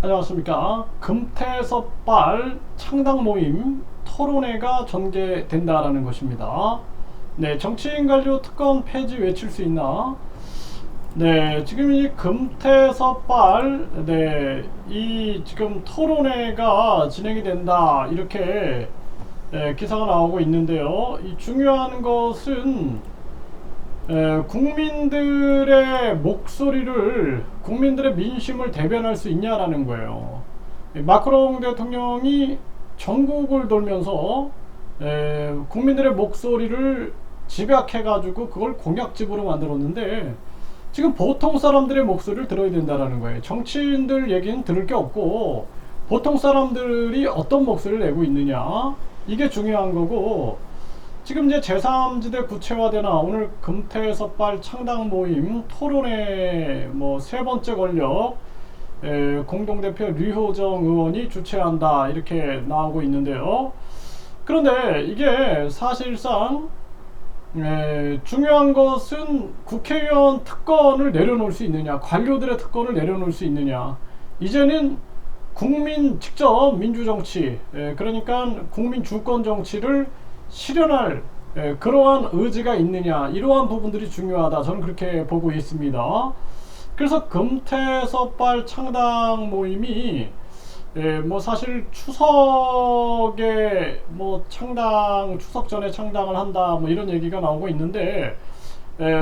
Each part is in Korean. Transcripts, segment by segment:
안녕하십니까. 금태섭발 창당 모임 토론회가 전개된다라는 것입니다. 네, 정치인 관료 특검 폐지 외칠 수 있나? 네, 지금 이 금태섭발, 이 지금 토론회가 진행이 된다. 이렇게 기사가 나오고 있는데요. 이 중요한 것은 국민들의 목소리를, 국민들의 민심을 대변할 수 있냐라는 거예요. 마크롱 대통령이 전국을 돌면서 국민들의 목소리를 집약해가지고 그걸 공약집으로 만들었는데, 지금 보통 사람들의 목소리를 들어야 된다는 거예요. 정치인들 얘기는 들을 게 없고 보통 사람들이 어떤 목소리를 내고 있느냐, 이게 중요한 거고, 지금 이제 제3지대 구체화되나 오늘 금태섭발 창당 모임 토론회 세 번째 권력 공동대표 류호정 의원이 주최한다, 이렇게 나오고 있는데요. 그런데 이게 사실상 중요한 것은 국회의원 특권을 내려놓을 수 있느냐, 관료들의 특권을 내려놓을 수 있느냐. 이제는 국민 직접 민주정치, 그러니까 국민 주권 정치를 실현할 그러한 의지가 있느냐, 이러한 부분들이 중요하다, 저는 그렇게 보고 있습니다. 그래서 금태섭발 창당 모임이 사실 추석에 추석 전에 창당을 한다, 이런 얘기가 나오고 있는데,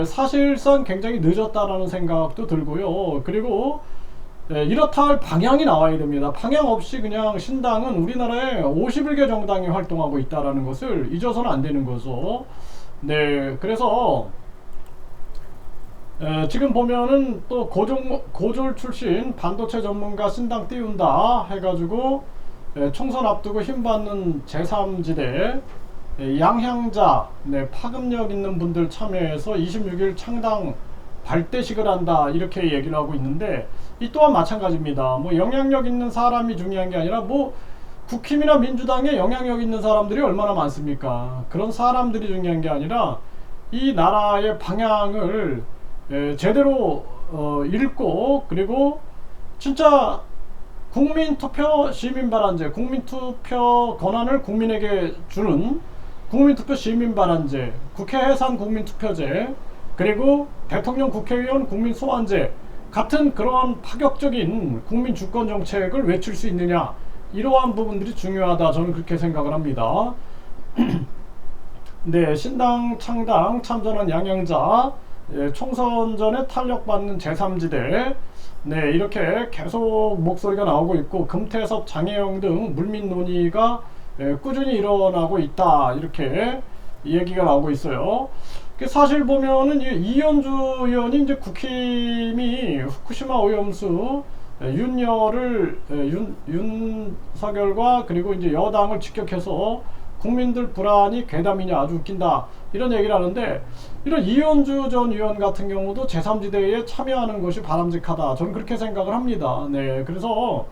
사실상 굉장히 늦었다라는 생각도 들고요. 그리고 이렇다 할 방향이 나와야 됩니다. 방향 없이 그냥 신당은 우리나라에 51개 정당이 활동하고 있다는 것을 잊어서는 안 되는 거죠. 네, 그래서 지금 보면은 또 고졸 출신 반도체 전문가 신당 띄운다 해가지고 총선 앞두고 힘받는 제3지대 양향자, 파급력 있는 분들 참여해서 26일 창당 발대식을 한다, 이렇게 얘기를 하고 있는데, 이 또한 마찬가지입니다. 영향력 있는 사람이 중요한 게 아니라 국힘이나 민주당에 영향력 있는 사람들이 얼마나 많습니까? 그런 사람들이 중요한 게 아니라 이 나라의 방향을 제대로 읽고, 그리고 진짜 국민투표 시민발언제, 국민투표 권한을 국민에게 주는 국민투표 시민발언제, 국회 해산 국민투표제, 그리고 대통령 국회의원 국민소환제 같은 그러한 파격적인 국민 주권 정책을 외칠 수 있느냐, 이러한 부분들이 중요하다, 저는 그렇게 생각을 합니다. 네, 신당 창당 참전한 양양자, 총선 전에 탄력받는 제3지대, 이렇게 계속 목소리가 나오고 있고, 금태섭, 장혜영 등 물밑 논의가 꾸준히 일어나고 있다, 이렇게 얘기가 나오고 있어요. 사실 보면은 이현주 의원이 이제 국힘이 후쿠시마 오염수 윤석열과 그리고 이제 여당을 직격해서 국민들 불안이 괴담이냐, 아주 웃긴다, 이런 얘기를 하는데, 이런 이현주 전 의원 같은 경우도 제3지대에 참여하는 것이 바람직하다, 저는 그렇게 생각을 합니다. 네, 그래서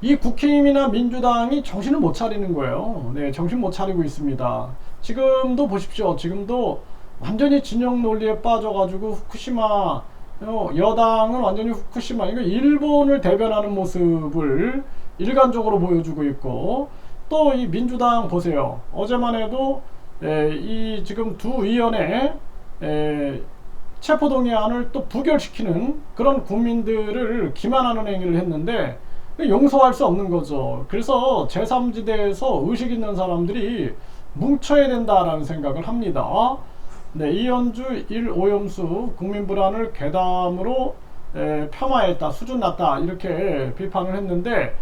이 국힘이나 민주당이 정신을 못 차리는 거예요. 네, 정신 못 차리고 있습니다. 지금도 보십시오. 지금도 완전히 진영 논리에 빠져가지고 후쿠시마, 여당은 완전히 후쿠시마, 이거 일본을 대변하는 모습을 일관적으로 보여주고 있고, 또 이 민주당 보세요. 어제만 해도 이 지금 두 위원회 체포동의안을 또 부결시키는 그런 국민들을 기만하는 행위를 했는데 용서할 수 없는 거죠. 그래서 제3지대에서 의식 있는 사람들이 뭉쳐야 된다라는 생각을 합니다. 네, 이현주 1오염수 국민 불안을 괴담으로 폄하했다, 수준 낮다, 이렇게 비판을 했는데,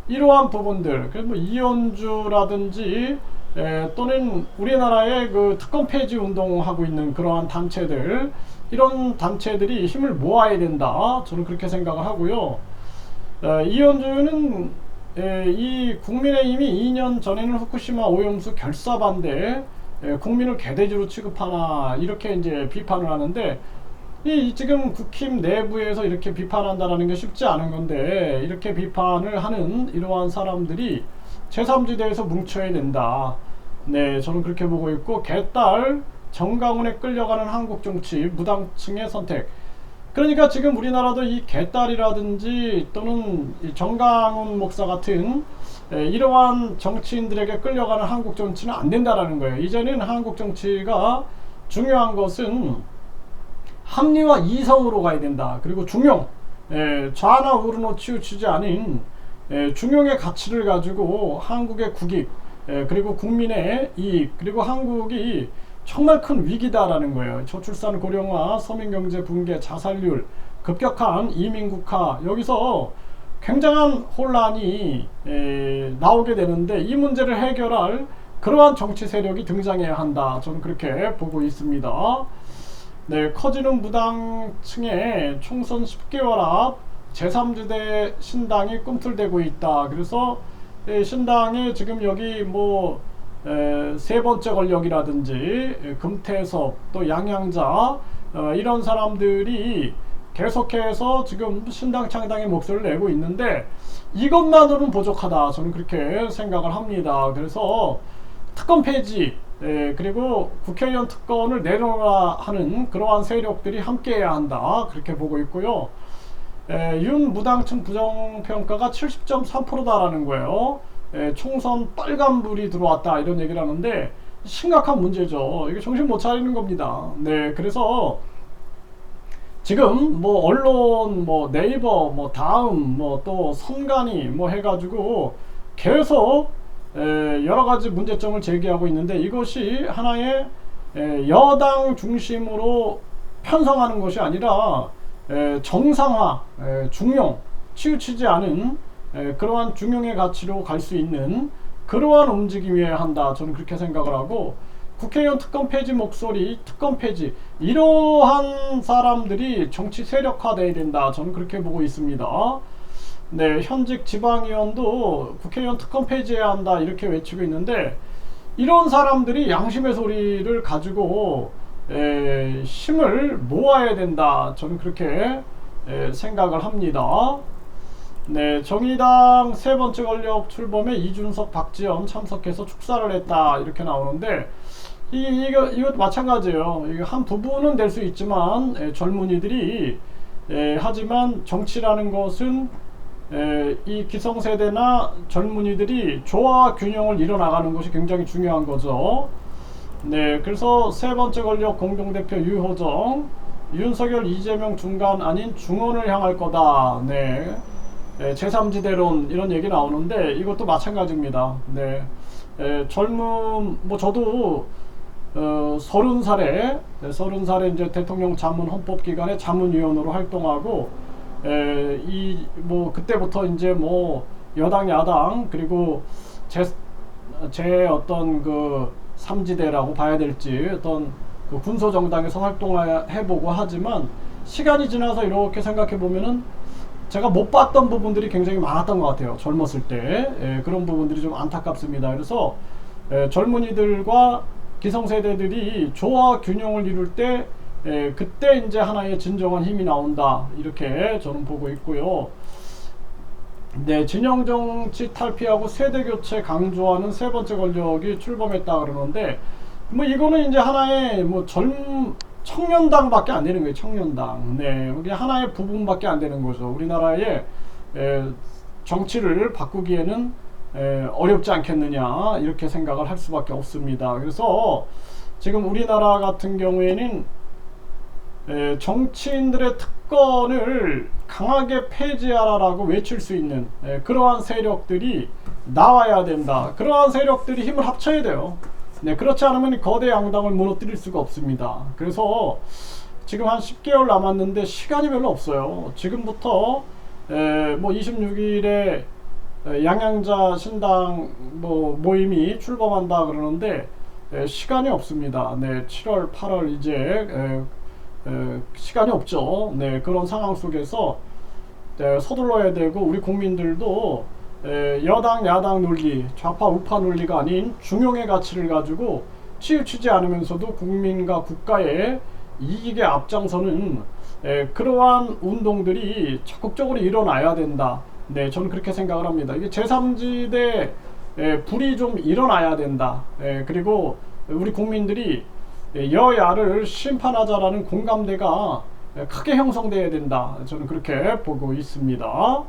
이러한 부분들, 그래서 이현주라든지 또는 우리나라의 그 특검 폐지 운동하고 있는 그러한 단체들, 이런 단체들이 힘을 모아야 된다, 저는 그렇게 생각을 하고요. 이현주는 이 국민의힘이 2년 전에는 후쿠시마 오염수 결사 반대, 국민을 개돼지로 취급하나, 이렇게 이제 비판을 하는데, 이 지금 국힘 내부에서 이렇게 비판한다라는 게 쉽지 않은 건데, 이렇게 비판을 하는 이러한 사람들이 제3지대에서 뭉쳐야 된다. 네, 저는 그렇게 보고 있고, 개딸 정강훈에 끌려가는 한국 정치 무당층의 선택, 그러니까 지금 우리나라도 이 개딸이라든지 또는 이 정강훈 목사 같은 이러한 정치인들에게 끌려가는 한국 정치는 안 된다라는 거예요. 이제는 한국 정치가 중요한 것은 합리와 이성으로 가야 된다. 그리고 중용, 좌나 우르노 치우치지 않은 중용의 가치를 가지고 한국의 국익, 그리고 국민의 이익, 그리고 한국이 정말 큰 위기다라는 거예요. 저출산 고령화, 서민경제 붕괴, 자살률, 급격한 이민국화, 여기서 굉장한 혼란이 나오게 되는데 이 문제를 해결할 그러한 정치 세력이 등장해야 한다. 저는 그렇게 보고 있습니다. 네, 커지는 무당층의 총선 10개월 앞 제3지대 신당이 꿈틀대고 있다. 그래서 신당에 지금 여기 뭐 세 번째 권력이라든지 금태섭 또 양양자 이런 사람들이 계속해서 지금 신당 창당의 목소리를 내고 있는데 이것만으로는 부족하다. 저는 그렇게 생각을 합니다. 그래서 특검 폐지 그리고 국회의원 특권을 내놓으라 하는 그러한 세력들이 함께해야 한다. 그렇게 보고 있고요. 윤 무당층 부정평가가 70.3%다라는 거예요. 총선 빨간불이 들어왔다 이런 얘기를 하는데 심각한 문제죠. 이게 정신 못 차리는 겁니다. 네, 그래서 지금 뭐 언론, 뭐 네이버, 뭐 다음, 뭐 또 선관위 뭐 해가지고 계속 여러 가지 문제점을 제기하고 있는데 이것이 하나의 여당 중심으로 편성하는 것이 아니라 정상화, 중용, 치우치지 않은 그러한 중용의 가치로 갈 수 있는 그러한 움직임이어야 한다. 저는 그렇게 생각을 하고 국회의원 특검 폐지 목소리, 특검 폐지 이러한 사람들이 정치 세력화돼야 된다. 저는 그렇게 보고 있습니다. 네, 현직 지방의원도 국회의원 특검 폐지해야 한다 이렇게 외치고 있는데 이런 사람들이 양심의 소리를 가지고 힘을 모아야 된다. 저는 그렇게 생각을 합니다. 네, 정의당 세 번째 권력 출범에 이준석, 박지원 참석해서 축사를 했다 이렇게 나오는데 이것도 마찬가지예요. 이거 한 부분은 될 수 있지만 젊은이들이 하지만 정치라는 것은 이 기성세대나 젊은이들이 조화 균형을 이뤄나가는 것이 굉장히 중요한 거죠. 네, 그래서 세 번째 권력 공동대표 유호정, 윤석열, 이재명 중간 아닌 중원을 향할 거다. 네, 제3지대론 이런 얘기 나오는데 이것도 마찬가지입니다. 네, 젊은 뭐 저도 30살에 이제 대통령 자문 헌법기관의 자문위원으로 활동하고 이 뭐 그때부터 이제 뭐 여당 야당 그리고 제 어떤 그 삼지대라고 봐야 될지 어떤 그 군소정당에서 활동해보고 하지만 시간이 지나서 이렇게 생각해 보면은 제가 못 봤던 부분들이 굉장히 많았던 것 같아요. 젊었을 때 그런 부분들이 좀 안타깝습니다. 그래서 젊은이들과 기성세대들이 조화 균형을 이룰 때 그때 이제 하나의 진정한 힘이 나온다 이렇게 저는 보고 있고요. 네, 진영정치 탈피하고 세대교체 강조하는 세 번째 권력이 출범했다 그러는데 뭐 이거는 이제 하나의 뭐 청년당밖에 안 되는 거예요. 청년당. 네, 이게 하나의 부분밖에 안 되는 거죠. 우리나라의 정치를 바꾸기에는 어렵지 않겠느냐 이렇게 생각을 할 수밖에 없습니다. 그래서 지금 우리나라 같은 경우에는 정치인들의 특권을 강하게 폐지하라라고 외칠 수 있는 그러한 세력들이 나와야 된다. 그러한 세력들이 힘을 합쳐야 돼요. 네, 그렇지 않으면 거대 양당을 무너뜨릴 수가 없습니다. 그래서 지금 한 10개월 남았는데 시간이 별로 없어요. 지금부터 뭐 26일에 양양자 신당 뭐 모임이 출범한다 그러는데 시간이 없습니다. 네, 7월, 8월 이제 시간이 없죠. 네, 그런 상황 속에서 서둘러야 되고 우리 국민들도 여당 야당 논리, 좌파 우파 논리가 아닌 중용의 가치를 가지고 치우치지 않으면서도 국민과 국가의 이익에 앞장서는 그러한 운동들이 적극적으로 일어나야 된다. 네, 저는 그렇게 생각을 합니다. 이게 제3지대 불이 좀 일어나야 된다. 그리고 우리 국민들이 여야를 심판하자라는 공감대가 크게 형성돼야 된다. 저는 그렇게 보고 있습니다.